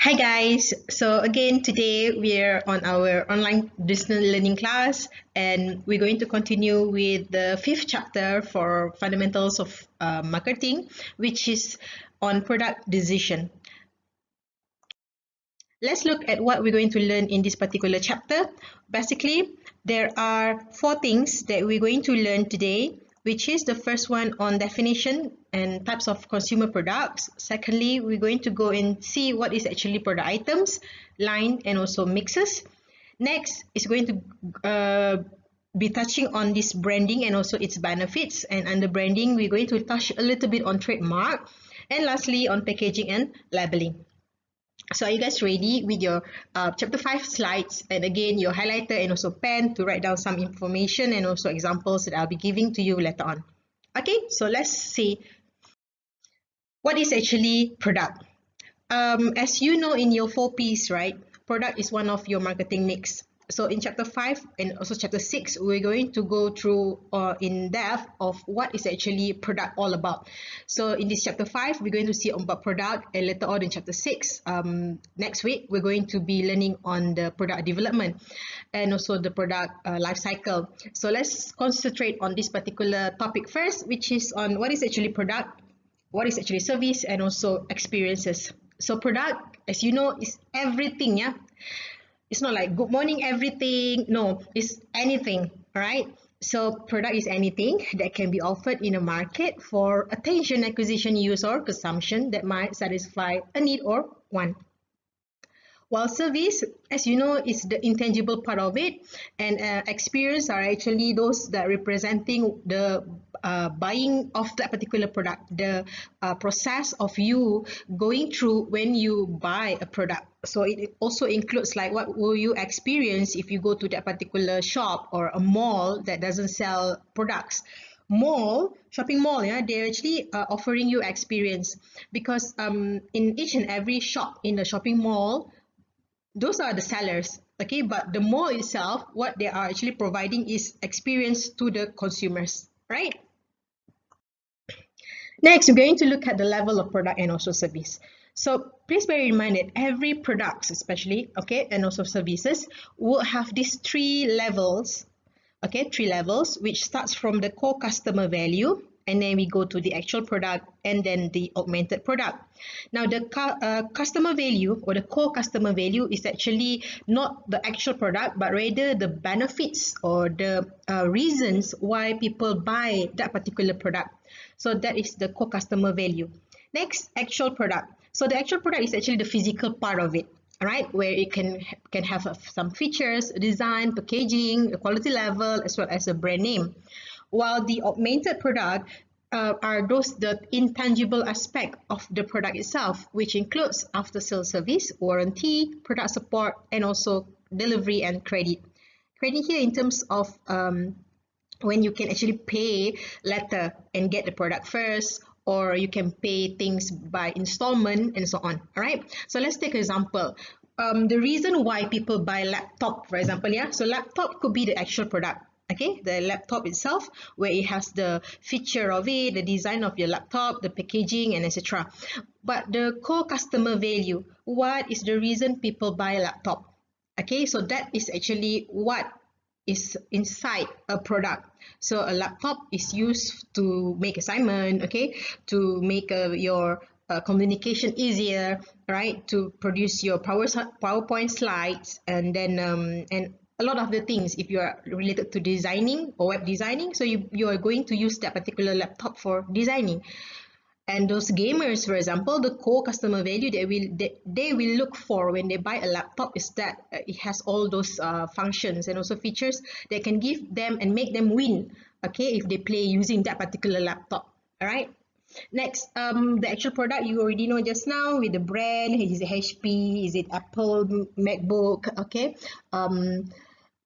Hi guys, so again today we're on our online distance learning class and we're going to continue with the fifth chapter for fundamentals of marketing, which is on product decision. Let's look at what we're going to learn in this particular chapter. Basically, there are four things that we're going to learn today, which is the first one on definition and types of consumer products. Secondly, we're going to go and see what is actually product items, line, and also mixes. Next is going to be touching on this branding and also its benefits. And under branding, we're going to touch a little bit on trademark. And lastly, on packaging and labeling. So are you guys ready with your chapter 5 slides, and again your highlighter and also pen to write down some information and also examples that I'll be giving to you later on. Okay, so let's see what is actually product. As you know in your 4Ps, right, product is one of your marketing mix. So in chapter 5 and also chapter 6, we're going to go through in depth of what is actually product all about. So in this chapter 5, we're going to see about product, and later on in chapter 6, next week, we're going to be learning on the product development and also the product life cycle. So let's concentrate on this particular topic first, which is on what is actually product, what is actually service, and also experiences. So product, as you know, is everything, yeah. It's not like good morning everything. No, it's anything, all right? So product is anything that can be offered in a market for attention, acquisition, use, or consumption that might satisfy a need or want. While service, as you know, is the intangible part of it, and experience are actually those that representing the buying of that particular product, the process of you going through when you buy a product. So it also includes like what will you experience if you go to that particular shop or a mall that doesn't sell products. Shopping mall, yeah, they're actually offering you experience, because in each and every shop in the shopping mall, those are the sellers, okay, but the mall itself, what they are actually providing is experience to the consumers, right? Next, we're going to look at the level of product and also service. So please bear in mind that every product, especially, okay, and also services, will have these three levels, okay, three levels, which starts from the core customer value, and then we go to the actual product, and then the augmented product. Now the customer value or the core customer value is actually not the actual product, but rather the benefits or the reasons why people buy that particular product. So that is the core customer value. Next, actual product. So the actual product is actually the physical part of it, right, where it can have some features, design, packaging, a quality level, as well as a brand name. While the augmented product are those the intangible aspect of the product itself, which includes after sales service, warranty, product support, and also delivery and credit. Credit here in terms of when you can actually pay later and get the product first, or you can pay things by installment and so on. All right, so let's take an example. The reason why people buy laptop, for example, yeah, so laptop could be the actual product. Okay, the laptop itself, where it has the feature of it, the design of your laptop, the packaging, and etc. But the core customer value, what is the reason people buy a laptop? Okay, so that is actually what is inside a product. So a laptop is used to make assignment, okay, to make your communication easier, right, to produce your PowerPoint slides, and then and a lot of the things if you are related to designing or web designing, so you are going to use that particular laptop for designing. And those gamers, for example, the core customer value they will look for when they buy a laptop is that it has all those functions and also features that can give them and make them win, okay, if they play using that particular laptop. All right. Next, the actual product you already know just now with the brand. Is it HP? Is it Apple MacBook? Okay.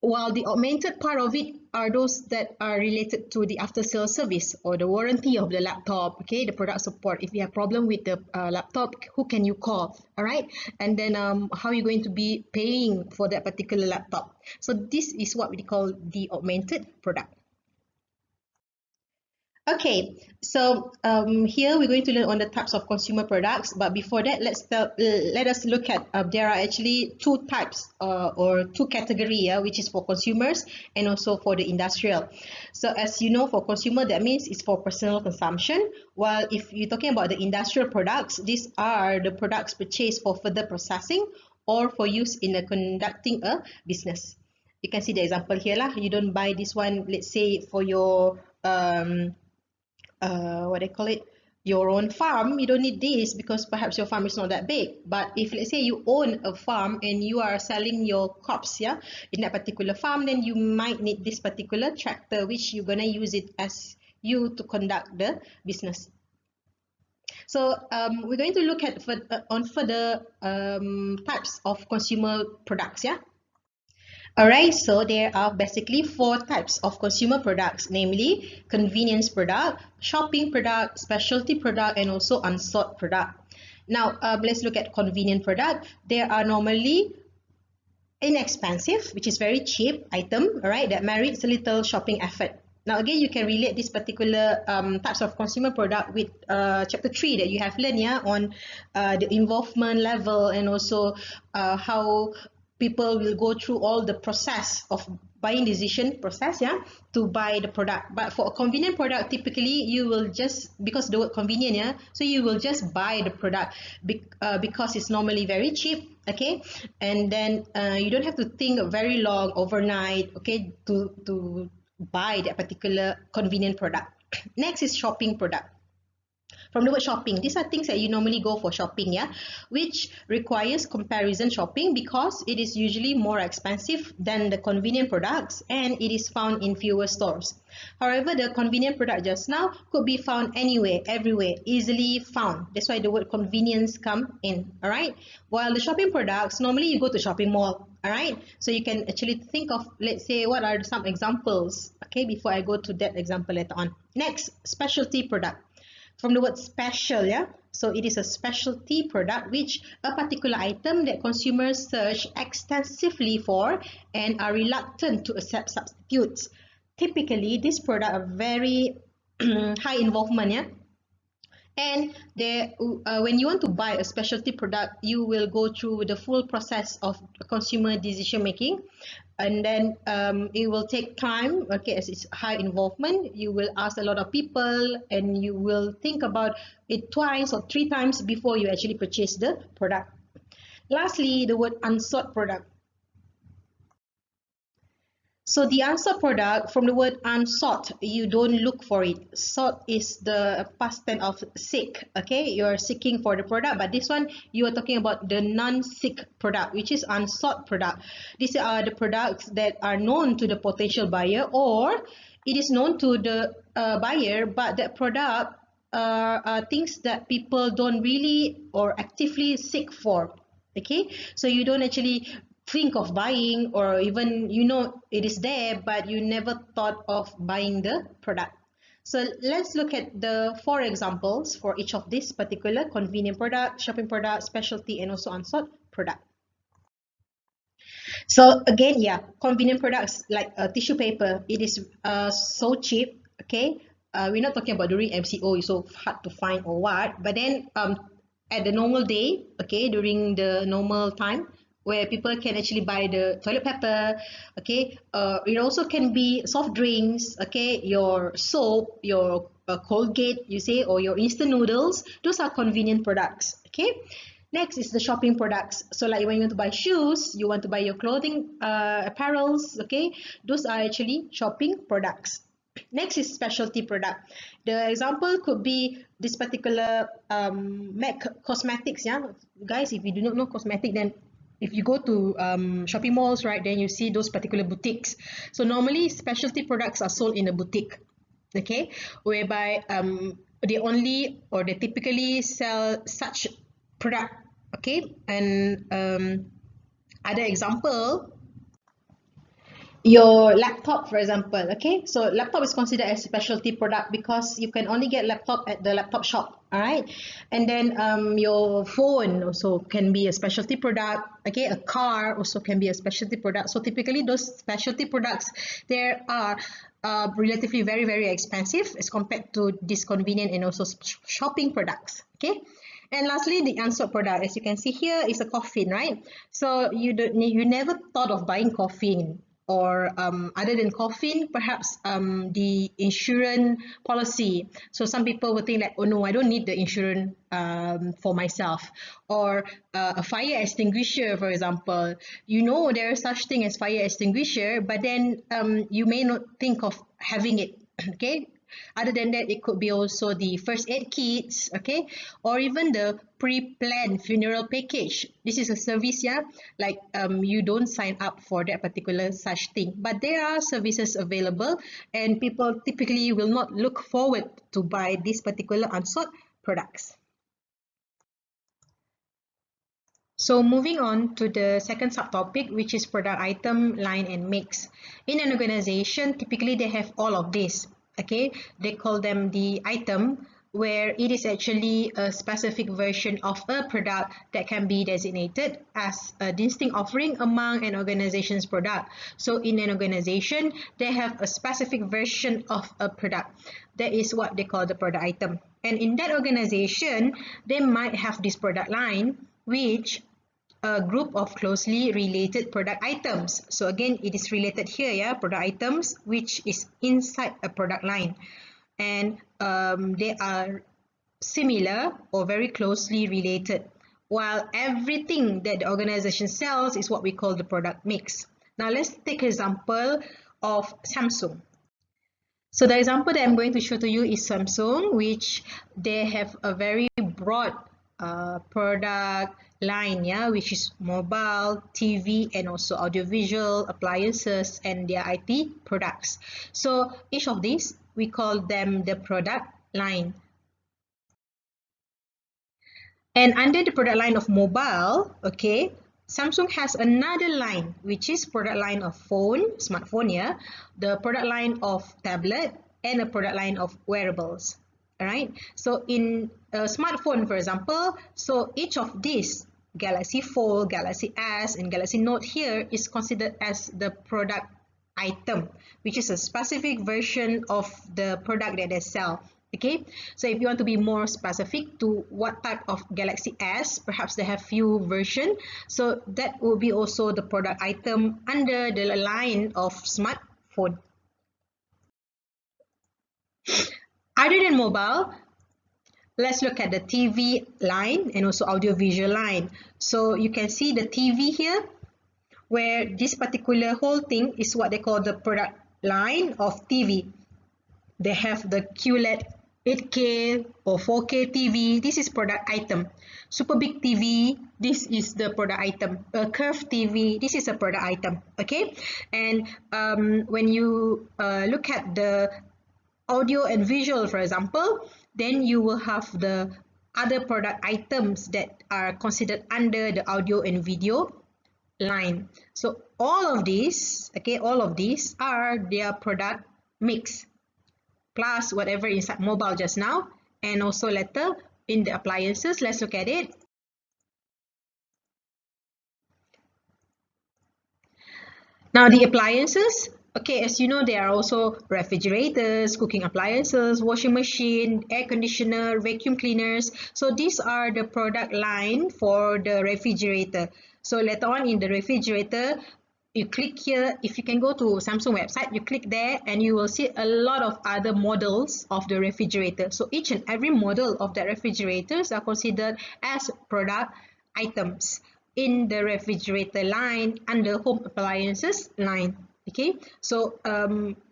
While the augmented part of it are those that are related to the after sales service or the warranty of the laptop, okay, the product support. If you have problem with the laptop, who can you call? All right, and then how are you going to be paying for that particular laptop? So this is what we call the augmented product. Okay, so here we're going to learn on the types of consumer products. But before that, let us look at there are actually two types or two category, which is for consumers and also for the industrial. So as you know, for consumer, that means it's for personal consumption. While if you're talking about the industrial products, these are the products purchased for further processing or for use in conducting a business. You can see the example here lah. You don't buy this one, let's say for your what they call it, your own farm. You don't need this because perhaps your farm is not that big. But if let's say you own a farm and you are selling your crops, yeah, in that particular farm, then you might need this particular tractor, which you're gonna use it as you to conduct the business. So we're going to look at on further types of consumer products, yeah. Alright, so there are basically four types of consumer products, namely convenience product, shopping product, specialty product, and also unsought product. Now, let's look at convenient product. They are normally inexpensive, which is very cheap item, alright, that merits a little shopping effort. Now, again, you can relate this particular types of consumer product with chapter 3 that you have learned, yeah, on the involvement level and also how people will go through all the process of buying decision process, yeah, to buy the product. But for a convenient product, typically you will just, because the word convenient, yeah, so you will just buy the product because it's normally very cheap, okay, and then you don't have to think very long overnight, okay, to buy that particular convenient product. Next is shopping product. From the word shopping, these are things that you normally go for shopping, yeah, which requires comparison shopping because it is usually more expensive than the convenient products and it is found in fewer stores. However, the convenient product just now could be found anywhere, everywhere, easily found. That's why the word convenience come in, all right? While the shopping products, normally you go to shopping mall, all right? So you can actually think of, let's say, what are some examples, okay, before I go to that example later on. Next, specialty product. From the word special, yeah, so it is a specialty product which a particular item that consumers search extensively for and are reluctant to accept substitutes. Typically, this product are very high involvement, yeah, and when you want to buy a specialty product, you will go through the full process of consumer decision making, and then it will take time, okay, as it's high involvement. You will ask a lot of people and you will think about it twice or three times before you actually purchase the product. Lastly, the word unsought product. So the unsought product, from the word unsought, you don't look for it. Sought is the past tense of seek, okay? You're seeking for the product, but this one, you are talking about the non-seek product, which is unsought product. These are the products that are known to the potential buyer, or it is known to the buyer, but that product are things that people don't really or actively seek for, okay? So you don't actually think of buying, or even you know it is there but you never thought of buying the product. So let's look at the four examples for each of these particular convenient product, shopping product, specialty, and also unsought product. So again, yeah, convenient products like tissue paper, it is so cheap, okay. We're not talking about during MCO, it's so hard to find or what, but then at the normal day, okay, during the normal time where people can actually buy the toilet paper, okay, it also can be soft drinks, okay, your soap, your Colgate, you say, or your instant noodles. Those are convenient products, okay. Next is the shopping products. So like when you want to buy shoes, you want to buy your clothing, apparels, okay, those are actually shopping products. Next is specialty product. The example could be this particular MAC cosmetics, yeah, guys. If you do not know cosmetic, then if you go to shopping malls, right, then you see those particular boutiques. So normally specialty products are sold in a boutique, okay, whereby they only or they typically sell such product, okay. And other example, your laptop, for example, okay, so laptop is considered as specialty product because you can only get laptop at the laptop shop, all right. And then your phone also can be a specialty product, okay. A car also can be a specialty product. So typically those specialty products, there are relatively very expensive as compared to this convenient and also shopping products. Okay. And lastly, the unsold product, as you can see here, is a coffin, right? So you never thought of buying coffin, or other than coffin, perhaps the insurance policy. So some people will think like, oh no, I don't need the insurance for myself, or a fire extinguisher, for example. You know there is such thing as fire extinguisher, but then you may not think of having it. Okay. Other than that, it could be also the first aid kits, okay, or even the pre-planned funeral package. This is a service, yeah, like you don't sign up for that particular such thing, but there are services available, and people typically will not look forward to buy these particular unsold products. So moving on to the second subtopic, which is product item, line, and mix. In an organization, typically they have all of this. Okay, they call them the item, where it is actually a specific version of a product that can be designated as a distinct offering among an organization's product. So in an organization, they have a specific version of a product. That is what they call the product item. And in that organization, they might have this product line, which a group of closely related product items. So again, it is related here, yeah, product items, which is inside a product line. And they are similar or very closely related, while everything that the organization sells is what we call the product mix. Now let's take an example of Samsung. So the example that I'm going to show to you is Samsung, which they have a very broad product line, yeah, which is mobile, TV, and also audiovisual appliances and their IT products. So each of these, we call them the product line. And under the product line of mobile, okay, Samsung has another line, which is product line of phone, smartphone, yeah, the product line of tablet, and a product line of wearables. All right. So in a smartphone, for example, so each of these, Galaxy Fold, Galaxy S, and Galaxy Note here, is considered as the product item, which is a specific version of the product that they sell. Okay, so if you want to be more specific to what type of Galaxy S, perhaps they have few versions, so that will be also the product item under the line of smartphone. Other than mobile, let's look at the TV line and also audiovisual line. So you can see the TV here, where this particular whole thing is what they call the product line of TV. They have the QLED 8K or 4K TV. This is product item. Super big TV, this is the product item. A curved TV, this is a product item. Okay, and when you look at the audio and visual, for example, then you will have the other product items that are considered under the audio and video line. So all of these, okay, all of these are their product mix, plus whatever inside mobile just now, and also later in the appliances. Let's look at it. Now the appliances, okay, as you know, there are also refrigerators, cooking appliances, washing machine, air conditioner, vacuum cleaners. So these are the product line for the refrigerator. So later on in the refrigerator, you click here, if you can go to Samsung website, you click there and you will see a lot of other models of the refrigerator. So each and every model of the refrigerators are considered as product items in the refrigerator line under home appliances line. Okay, so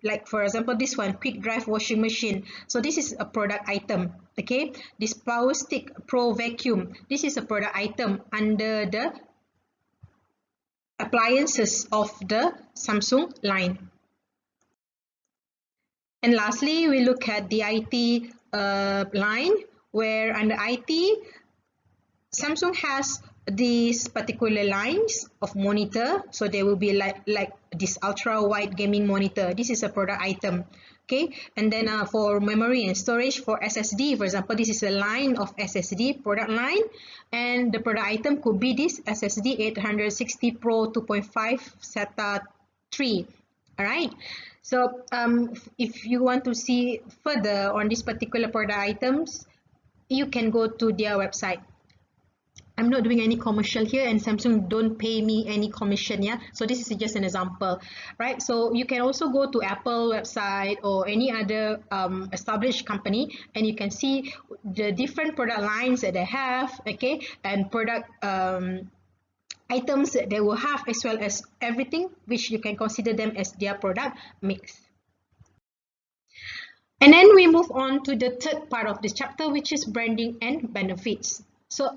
like for example, this one, quick drive washing machine. So this is a product item. Okay, this Power Stick Pro vacuum, this is a product item under the appliances of the Samsung line. And lastly, we look at the IT line, where under IT, Samsung has these particular lines of monitor. So they will be like this ultra wide gaming monitor. This is a product item. Okay, and then for memory and storage, for SSD, for example, this is a line of SSD product line, and the product item could be this SSD 860 Pro 2.5 SATA 3. All right. So if you want to see further on this particular product items, you can go to their website. I'm not doing any commercial here, and Samsung don't pay me any commission, yeah. So this is just an example, right? So you can also go to Apple website or any other established company, and you can see the different product lines that they have, okay, and product items that they will have, as well as everything which you can consider them as their product mix. And then we move on to the third part of this chapter, which is branding and benefits. So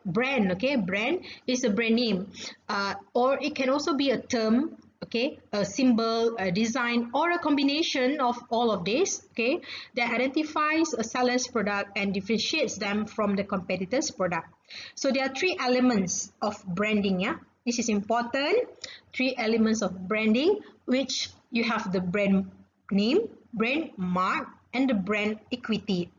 brand, okay, brand is a brand name, or it can also be a term, okay, a symbol, a design, or a combination of all of this, okay, that identifies a seller's product and differentiates them from the competitor's product. So there are three elements of branding, yeah. This is important. Three elements of branding, which you have the brand name, brand mark, and the brand equity.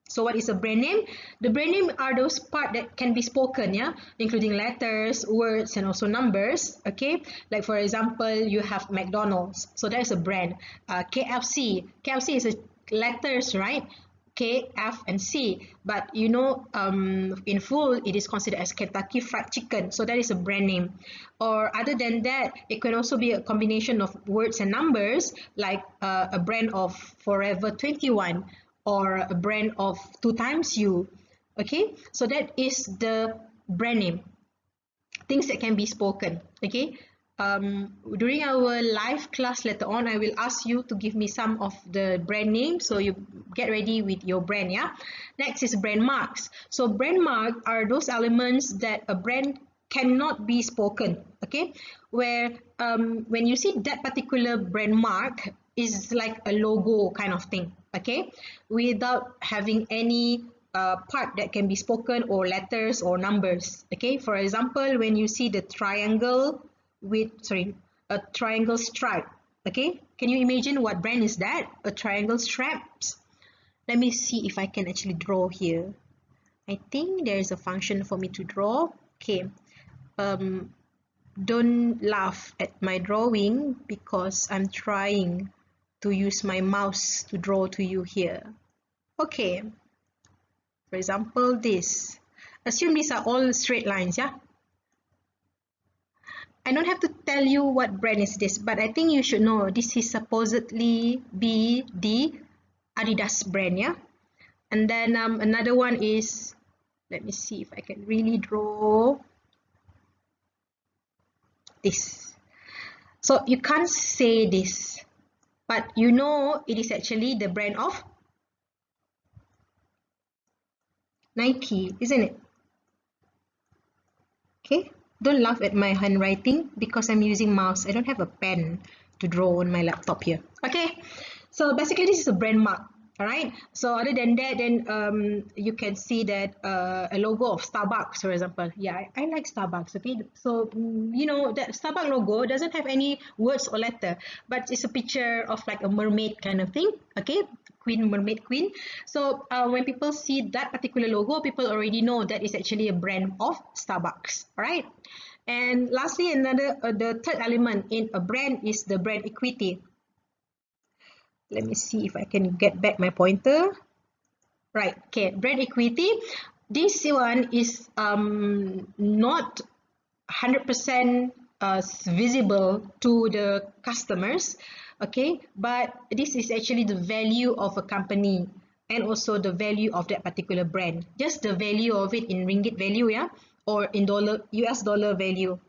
So what is a brand name? The brand name are those parts that can be spoken, yeah, including letters, words, and also numbers, okay? Like for example, you have McDonald's, so that is a brand. KFC is a letters, right? K, F, and C, but you know, in full it is considered as Kentucky Fried Chicken, so that is a brand name. Or other than that, it can also be a combination of words and numbers, like a brand of Forever 21 or a brand of 2XU. Okay, so that is the brand name, things that can be spoken. Okay, during our live class later on, I will ask you to give me some of the brand names, so you get ready with your brand. Yeah, next is brand marks. So brand mark are those elements that a brand cannot be spoken, okay, where when you see that particular brand mark is like a logo kind of thing, okay, without having any part that can be spoken, or letters or numbers. Okay, for example, when you see the triangle with, a triangle stripe, okay, can you imagine what brand is that? A triangle stripes. Let me see if I can actually draw here. I think there is a function for me to draw. Okay, don't laugh at my drawing because I'm trying to use my mouse to draw to you here. Okay, for example, this. Assume these are all straight lines, yeah? I don't have to tell you what brand is this, but I think you should know this is supposedly be the Adidas brand, yeah? And then another one is, let me see if I can really draw this. So you can't say this, but you know it is actually the brand of Nike, isn't it? Okay, don't laugh at my handwriting because I'm using mouse. I don't have a pen to draw on my laptop here. Okay, so basically this is a brand mark. All right, so other than that, then you can see that a logo of Starbucks, for example. Yeah, I like Starbucks. Okay, so you know that Starbucks logo doesn't have any words or letter, but it's a picture of like a mermaid kind of thing. Okay, queen, mermaid queen. So when people see that particular logo, people already know that is actually a brand of Starbucks. All right, and lastly, the third element in a brand is the brand equity. Let me see if I can get back my pointer. Right, okay, brand equity. This one is not 100% visible to the customers, okay, but this is actually the value of a company and also the value of that particular brand. Just the value of it in ringgit value, yeah, or in US dollar value.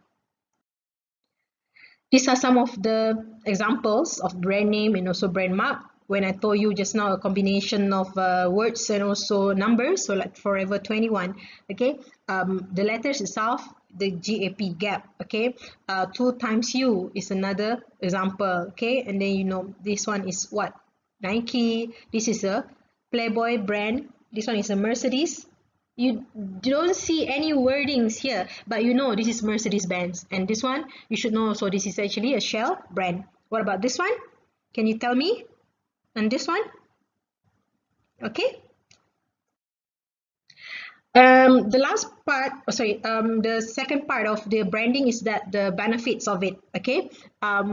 These are some of the examples of brand name and also brand mark. When I told you just now, a combination of words and also numbers, so like Forever 21, okay, the letters itself, the GAP, gap, okay, 2XU is another example, okay, and then you know this one is what? Nike. This is a Playboy brand. This one is a Mercedes. You don't see any wordings here, but you know this is Mercedes-Benz, and this one you should know, so this is actually a Shell brand. What about this one? Can you tell me? And this one? Okay, The last part, the second part of the branding is that the benefits of it. Okay,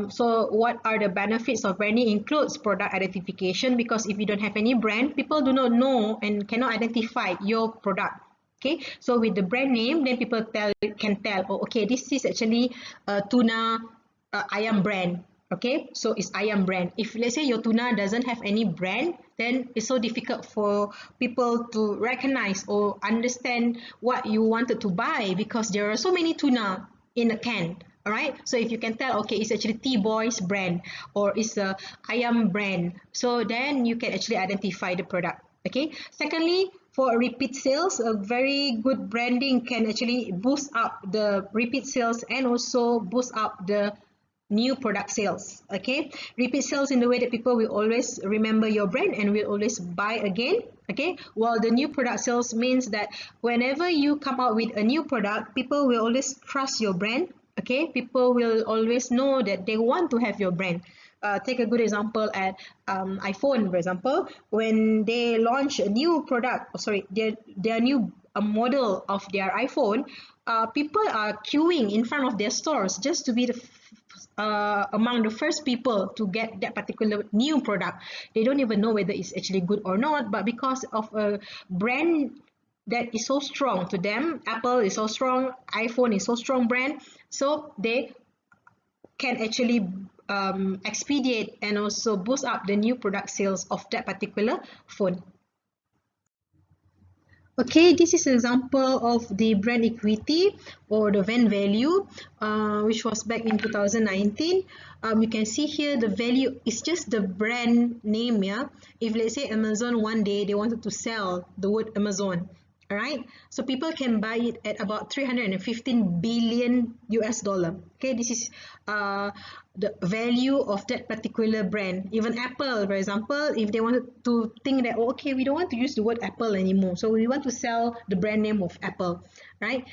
so what are the benefits of branding? Includes product identification, because if you don't have any brand, people do not know and cannot identify your product. Okay, so with the brand name, then people can tell, oh, okay, this is actually a tuna ayam brand. Okay, so it's ayam brand. If let's say your tuna doesn't have any brand, then it's so difficult for people to recognize or understand what you wanted to buy, because there are so many tuna in a can. All right, so if you can tell, okay, it's actually T-Boy's brand or it's a ayam brand, so then you can actually identify the product. Okay, secondly, for repeat sales, a very good branding can actually boost up the repeat sales and also boost up the new product sales. Okay, repeat sales in the way that people will always remember your brand and will always buy again. Okay, while the new product sales means that whenever you come out with a new product, people will always trust your brand. Okay, people will always know that they want to have your brand. Take a good example at iPhone, for example, when they launch a new product, their new model of their iPhone, people are queuing in front of their stores just to be among the first people to get that particular new product. They don't even know whether it's actually good or not, but because of a brand that is so strong to them, Apple is so strong, iPhone is so strong brand, so they can actually expedite and also boost up the new product sales of that particular phone. Okay, this is an example of the brand equity or the brand value, which was back in 2019. You can see here the value is just the brand name. Yeah, if let's say Amazon one day they wanted to sell the word Amazon, all right, so people can buy it at about 315 billion US dollar. Okay, this is the value of that particular brand. Even Apple, for example, if they wanted to think that, oh, okay, we don't want to use the word Apple anymore, so we want to sell the brand name of Apple, right?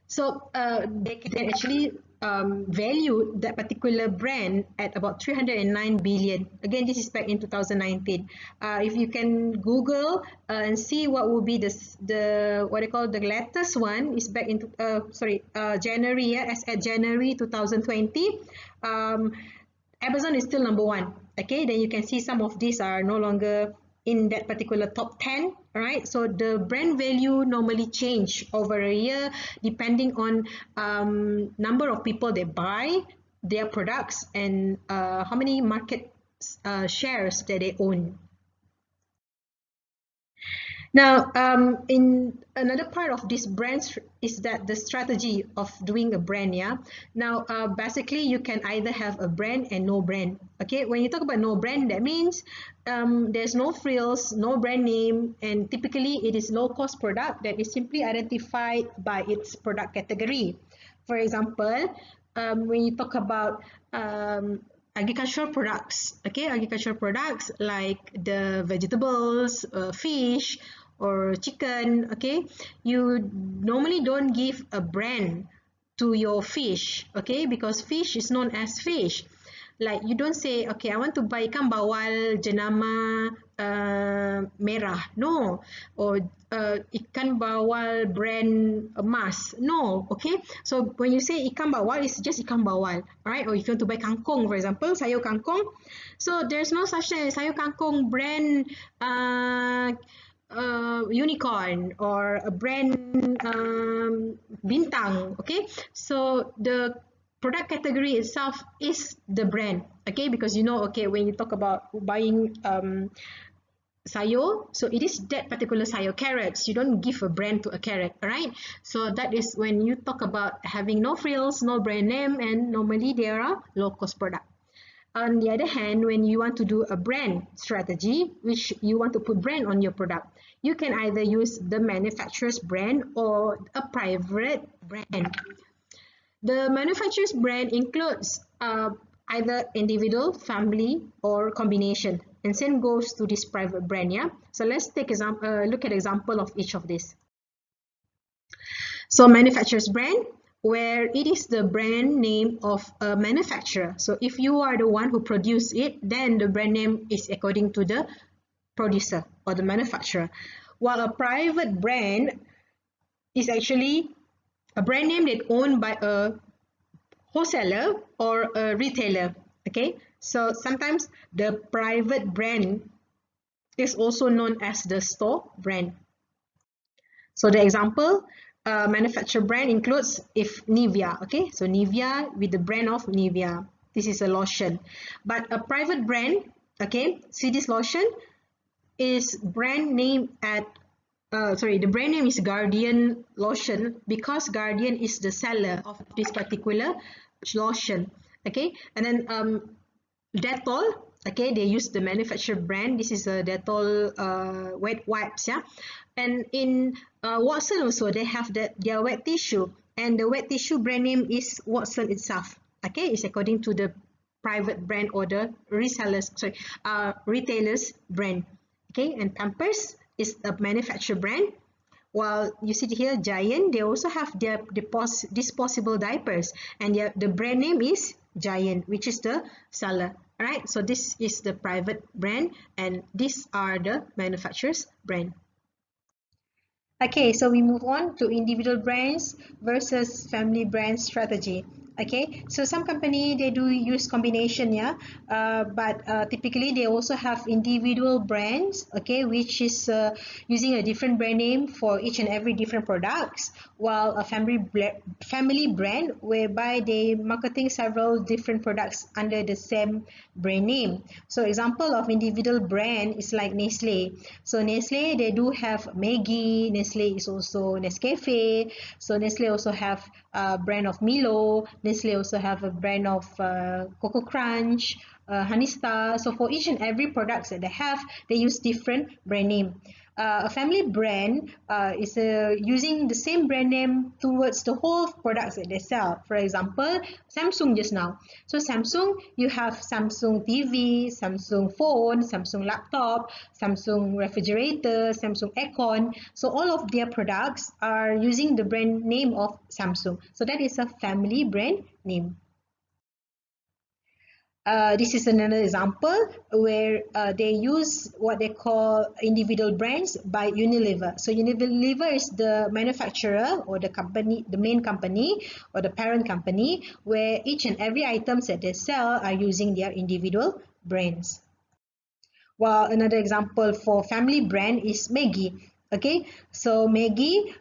So they can actually value that particular brand at about 309 billion. Again, this is back in 2019. If you can Google and see what would be the what they call the latest one is back in January, yeah, as at January 2020. Amazon is still number one. Okay, then you can see some of these are no longer in that particular top 10. All right, so the brand value normally change over a year depending on number of people that buy their products and how many market shares that they own. Now, in another part of this brand is that the strategy of doing a brand, yeah. Now, basically, you can either have a brand and no brand. Okay, when you talk about no brand, that means there's no frills, no brand name, and typically it is low-cost product that is simply identified by its product category. For example, when you talk about agricultural products, okay, agricultural products like the vegetables, fish, or chicken, okay, you normally don't give a brand to your fish, okay, because fish is known as fish. Like you don't say, okay, I want to buy ikan bawal jenama merah, no, or ikan bawal brand emas, no, okay. So when you say ikan bawal, it's just ikan bawal, right? Or if you want to buy kangkong, for example, sayur kangkong, so there's no such thing as sayur kangkong brand unicorn or a brand bintang. Okay, so the product category itself is the brand. Okay, because you know, okay, when you talk about buying sayur, so it is that particular sayur. Carrots, you don't give a brand to a carrot, right? So that is when you talk about having no frills, no brand name, and normally there are low cost product. On the other hand, when you want to do a brand strategy, which you want to put brand on your product, you can either use the manufacturer's brand or a private brand. The manufacturer's brand includes either individual, family, or combination. And same goes to this private brand, yeah? So let's take look at example of each of these. So manufacturer's brand, where it is the brand name of a manufacturer. So if you are the one who produce it, then the brand name is according to the producer or the manufacturer. While a private brand is actually a brand name that owned by a wholesaler or a retailer. Okay, so sometimes the private brand is also known as the store brand. So the example, manufacturer brand includes if Nivea. Okay, so Nivea with the brand of Nivea. This is a lotion. But a private brand, okay, see this lotion is brand name at the brand name is Guardian lotion because Guardian is the seller of this particular lotion. Okay, and then Dettol, okay, they use the manufacturer brand. This is a Dettol wet wipes, yeah. And in Watson also, they have their wet tissue, and the wet tissue brand name is Watson itself. Okay, it's according to the private brand or the retailers brand. Okay, and Pampers is a manufacturer brand. While you see here, Giant, they also have their disposable diapers, and the brand name is Giant, which is the seller. Alright, so this is the private brand, and these are the manufacturer's brand. Okay, so we move on to individual brands versus family brand strategy. Okay, so some company they do use combination, yeah, but typically they also have individual brands, okay, which is using a different brand name for each and every different products, while a family brand whereby they marketing several different products under the same brand name. So example of individual brand is like Nestle. So Nestle, they do have Maggi. Nestle is also Nescafe. So Nestle also have a brand of Milo. Nestle also have a brand of Cocoa Crunch, Honey Star. So for each and every products that they have, they use different brand name. A family brand is using the same brand name towards the whole products that they sell. For example, Samsung just now. So Samsung, you have Samsung TV, Samsung phone, Samsung laptop, Samsung refrigerator, Samsung aircon. So all of their products are using the brand name of Samsung. So that is a family brand name. This is another example where they use what they call individual brands by Unilever. So Unilever is the manufacturer or the company, the main company or the parent company, where each and every items that they sell are using their individual brands. While another example for family brand is Maggi. Okay, so Maggi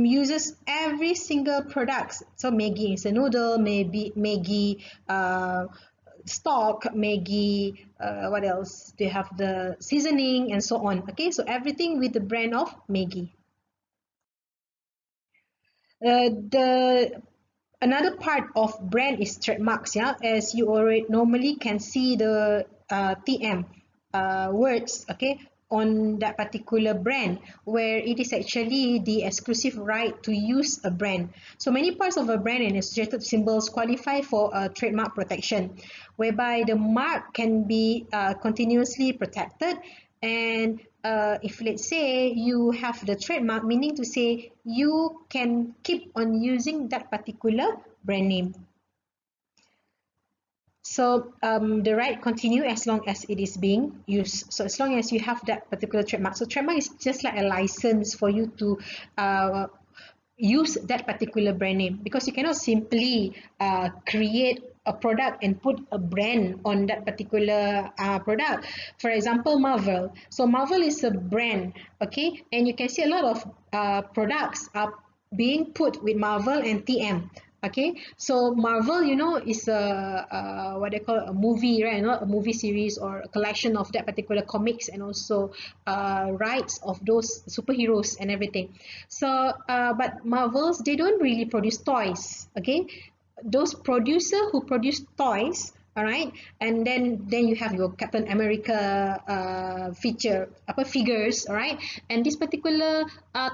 uses every single products. So Maggi is a noodle, maybe Maggi stock, Maggi, what else? They have the seasoning and so on. Okay, so everything with the brand of Maggi. Another part of brand is trademarks, yeah, as you already normally can see the TM words, okay, on that particular brand, where it is actually the exclusive right to use a brand. So many parts of a brand and associated symbols qualify for a trademark protection, whereby the mark can be continuously protected. And if let's say you have the trademark, meaning to say you can keep on using that particular brand name. So the right continue as long as it is being used. So as long as you have that particular trademark. So trademark is just like a license for you to use that particular brand name, because you cannot simply create a product and put a brand on that particular product. For example, Marvel. So Marvel is a brand, okay, and you can see a lot of products are being put with Marvel and TM. Okay, so Marvel, you know, is a what they call a movie, right? Not a movie series or a collection of that particular comics, and also rights of those superheroes and everything. So, but Marvels, they don't really produce toys. Okay, those producer who produce toys, all right, and then you have your Captain America figures, all right, and this particular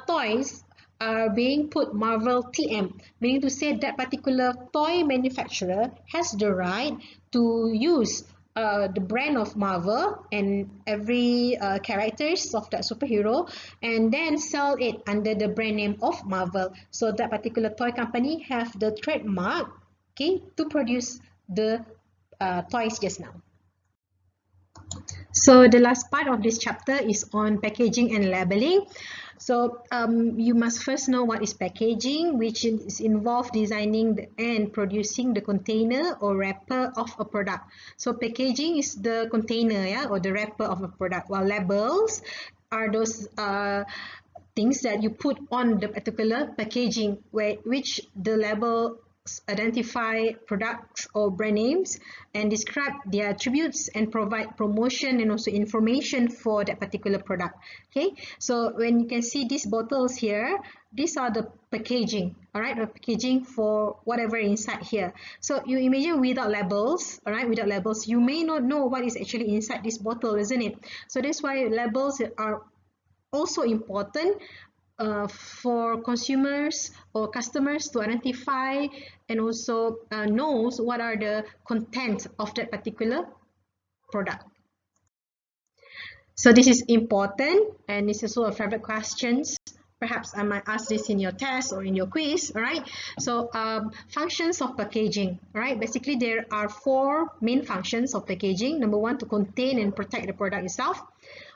toys are being put Marvel TM, meaning to say that particular toy manufacturer has the right to use the brand of Marvel and every characters of that superhero, and then sell it under the brand name of Marvel. So that particular toy company have the trademark, okay, to produce the toys just now. So the last part of this chapter is on packaging and labeling. So you must first know what is packaging, which is involved designing and producing the container or wrapper of a product. So packaging is the container, yeah, or the wrapper of a product, while labels are those things that you put on the particular packaging, which the label identify products or brand names and describe their attributes and provide promotion and also information for that particular product. Okay, so when you can see these bottles here, these are the packaging, all right, the packaging for whatever inside here. So you imagine without labels, all right, without labels, you may not know what is actually inside this bottle, isn't it? So that's why labels are also important for consumers or customers to identify and also knows what are the content of that particular product. So this is important, and this is also a favorite questions. Perhaps I might ask this in your test or in your quiz, all right? So functions of packaging, all right? Basically, there are 4 main functions of packaging. Number 1, to contain and protect the product itself.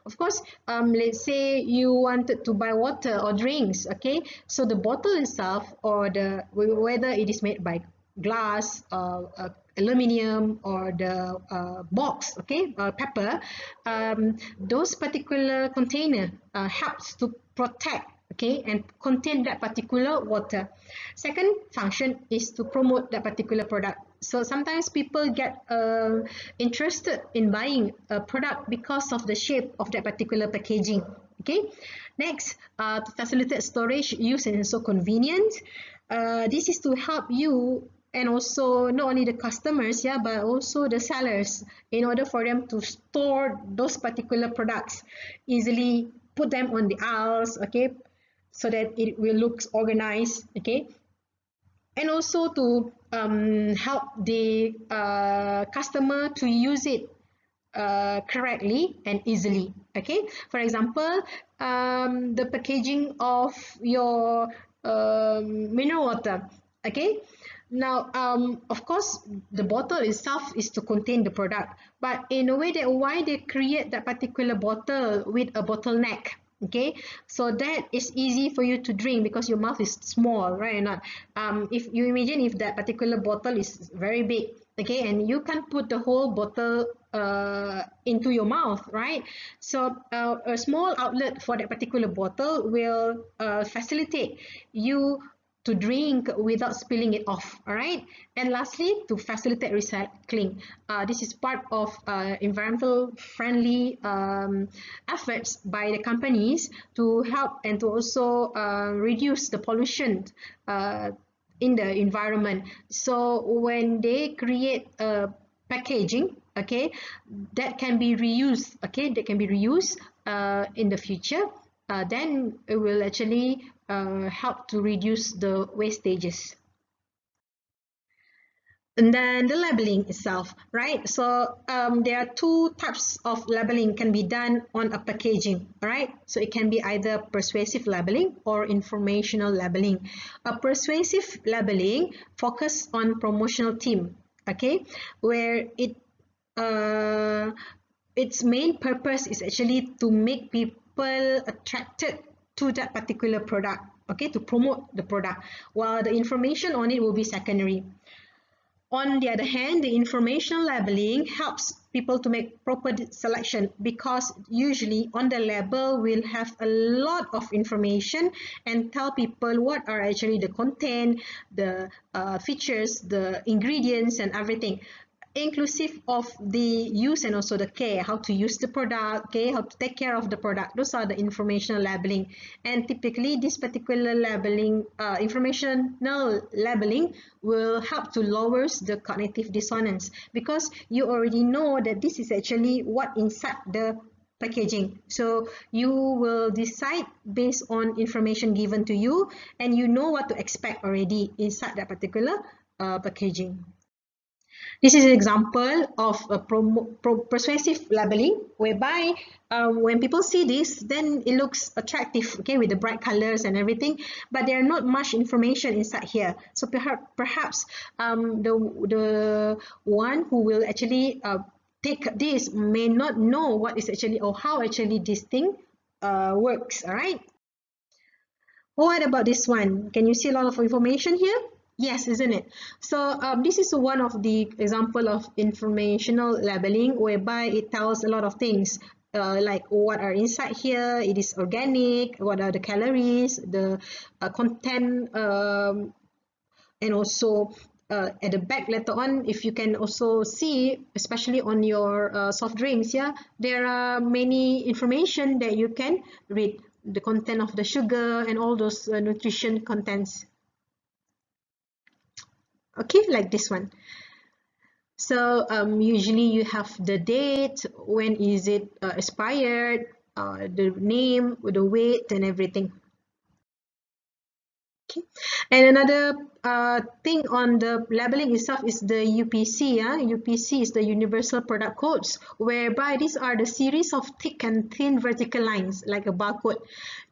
Of course, let's say you wanted to buy water or drinks, okay? So the bottle itself, or whether it is made by glass, aluminium, or the box, okay, paper, those particular container helps to protect, okay, and contain that particular water. Second function is to promote that particular product. So sometimes people get interested in buying a product because of the shape of that particular packaging. Okay. Next, to facilitate storage, use, and also convenience. This is to help you and also not only the customers, yeah, but also the sellers, in order for them to store those particular products easily, put them on the aisles, okay, so that it will look organized, okay, and also to help the customer to use it correctly and easily. Okay, for example, the packaging of your mineral water. Okay, now of course the bottle itself is to contain the product, but in a way that why they create that particular bottle with a bottleneck. Okay, so that is easy for you to drink because your mouth is small, right? And not if you imagine if that particular bottle is very big, okay, and you can put the whole bottle into your mouth, right? So a small outlet for that particular bottle will facilitate you to drink without spilling it off, all right? And lastly, to facilitate recycling. This is part of environmental friendly efforts by the companies to help and to also reduce the pollution in the environment. So when they create a packaging, okay, that can be reused, okay, that can be reused in the future, then it will actually help to reduce the wastages. And then the labeling itself, right? So there are 2 types of labeling can be done on a packaging, all right? So it can be either persuasive labeling or informational labeling. A persuasive labeling focus on promotional theme, okay, where its main purpose is actually to make people attracted to that particular product, okay, to promote the product, while the information on it will be secondary. On the other hand, the informational labeling helps people to make proper selection because usually on the label will have a lot of information and tell people what are actually the content, the features, the ingredients and everything, inclusive of the use and also the care, how to use the product, okay, how to take care of the product. Those are the informational labeling, and typically this particular labeling, informational labeling, will help to lower the cognitive dissonance because you already know that this is actually what inside the packaging. So you will decide based on information given to you, and you know what to expect already inside that particular packaging. This is an example of a persuasive labeling, whereby when people see this, then it looks attractive, okay, with the bright colors and everything, but there are not much information inside here. So perhaps the one who will actually take this may not know what is actually or how actually this thing works. All right. What about this one? Can you see a lot of information here? Yes, isn't it? So this is one of the example of informational labeling whereby it tells a lot of things like what are inside here, it is organic, what are the calories, the content, and also at the back later on, if you can also see, especially on your soft drinks, yeah, there are many information that you can read, the content of the sugar and all those nutrition contents. Okay, like this one. So usually you have the date, when is it expired, the name, the weight and everything. Okay. And another thing on the labeling itself is the UPC. UPC is the Universal Product Codes, whereby these are the series of thick and thin vertical lines, like a barcode,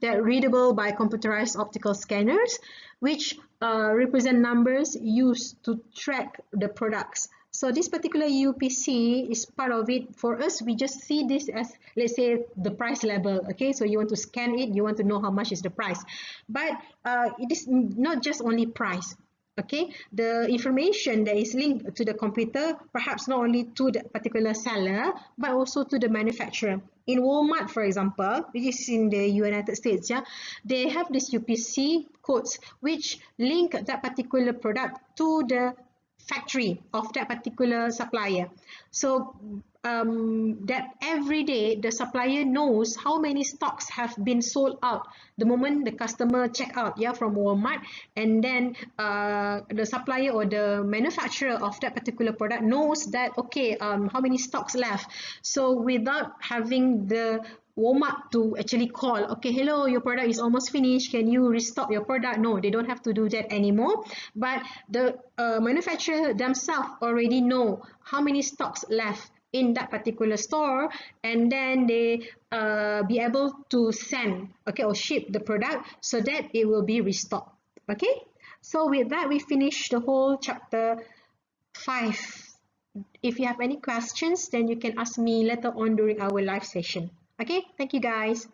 that are readable by computerized optical scanners, which represent numbers used to track the products. So this particular UPC is part of it. For us, we just see this as, let's say, the price label. Okay, so you want to scan it, you want to know how much is the price. But it is not just only price. Okay, the information that is linked to the computer, perhaps not only to the particular seller, but also to the manufacturer. In Walmart, for example, which is in the United States, yeah, they have this UPC codes which link that particular product to the factory of that particular supplier. So that every day the supplier knows how many stocks have been sold out the moment the customer check out, yeah, from Walmart, and then the supplier or the manufacturer of that particular product knows that, okay, how many stocks left. So without having the Walmart to actually call, okay, hello, your product is almost finished, can you restock your product? No, they don't have to do that anymore. But the manufacturer themselves already know how many stocks left in that particular store, and then they be able to send, okay, or ship the product so that it will be restocked. Okay, so with that we finish the whole chapter 5. If you have any questions, then you can ask me later on during our live session. Okay, thank you guys.